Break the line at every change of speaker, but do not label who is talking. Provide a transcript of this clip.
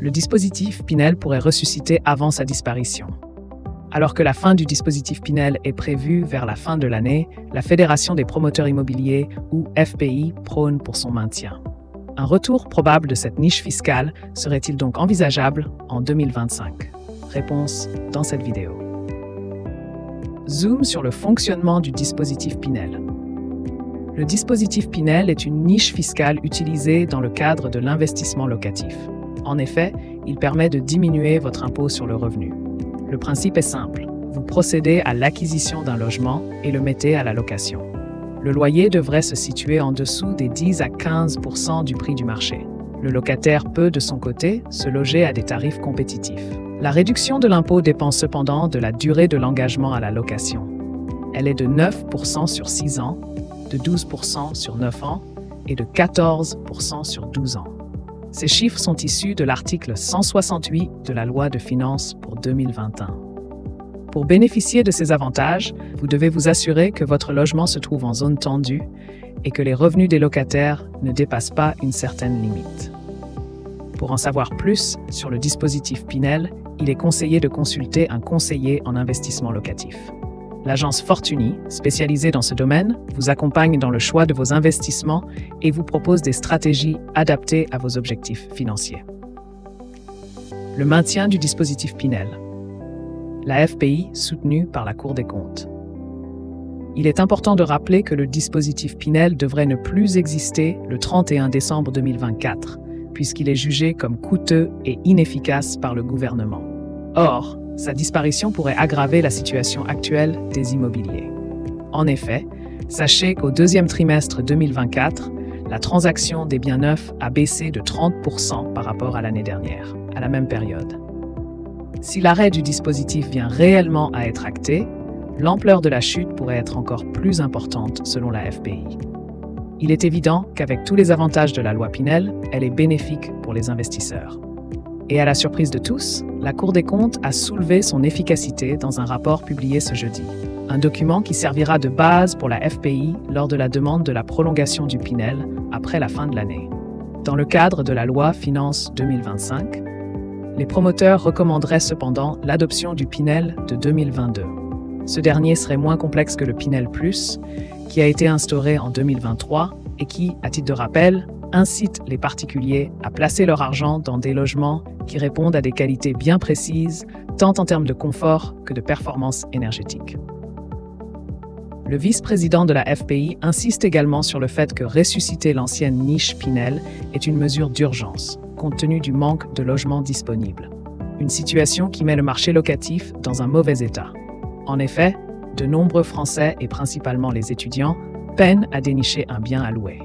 le dispositif Pinel pourrait ressusciter avant sa disparition. Alors que la fin du dispositif Pinel est prévue vers la fin de l'année, la Fédération des promoteurs immobiliers, ou FPI, prône pour son maintien. Un retour probable de cette niche fiscale serait-il donc envisageable en 2025? Réponse dans cette vidéo. Zoom sur le fonctionnement du dispositif Pinel. Le dispositif Pinel est une niche fiscale utilisée dans le cadre de l'investissement locatif. En effet, il permet de diminuer votre impôt sur le revenu. Le principe est simple. Vous procédez à l'acquisition d'un logement et le mettez à la location. Le loyer devrait se situer en dessous des 10 à 15% du prix du marché. Le locataire peut, de son côté, se loger à des tarifs compétitifs. La réduction de l'impôt dépend cependant de la durée de l'engagement à la location. Elle est de 9% sur 6 ans, de 12% sur 9 ans et de 14% sur 12 ans. Ces chiffres sont issus de l'article 168 de la loi de finances pour 2021. Pour bénéficier de ces avantages, vous devez vous assurer que votre logement se trouve en zone tendue et que les revenus des locataires ne dépassent pas une certaine limite. Pour en savoir plus sur le dispositif Pinel, il est conseillé de consulter un conseiller en investissement locatif. L'agence Fortuny, spécialisée dans ce domaine, vous accompagne dans le choix de vos investissements et vous propose des stratégies adaptées à vos objectifs financiers. Le maintien du dispositif Pinel. La FPI soutenue par la Cour des comptes. Il est important de rappeler que le dispositif Pinel devrait ne plus exister le 31 décembre 2024, puisqu'il est jugé comme coûteux et inefficace par le gouvernement. Or, sa disparition pourrait aggraver la situation actuelle des immobiliers. En effet, sachez qu'au deuxième trimestre 2024, la transaction des biens neufs a baissé de 30% par rapport à l'année dernière, à la même période. Si l'arrêt du dispositif vient réellement à être acté, l'ampleur de la chute pourrait être encore plus importante selon la FPI. Il est évident qu'avec tous les avantages de la loi Pinel, elle est bénéfique pour les investisseurs. Et à la surprise de tous, la Cour des comptes a soulevé son efficacité dans un rapport publié ce jeudi. Un document qui servira de base pour la FPI lors de la demande de la prolongation du Pinel après la fin de l'année. Dans le cadre de la loi Finances 2025, les promoteurs recommanderaient cependant l'adoption du Pinel de 2022. Ce dernier serait moins complexe que le Pinel Plus, qui a été instauré en 2023 et qui, à titre de rappel, incite les particuliers à placer leur argent dans des logements qui répondent à des qualités bien précises, tant en termes de confort que de performance énergétique. Le vice-président de la FPI insiste également sur le fait que ressusciter l'ancienne niche Pinel est une mesure d'urgence, compte tenu du manque de logements disponibles. Une situation qui met le marché locatif dans un mauvais état. En effet, de nombreux Français, et principalement les étudiants, peinent à dénicher un bien à louer.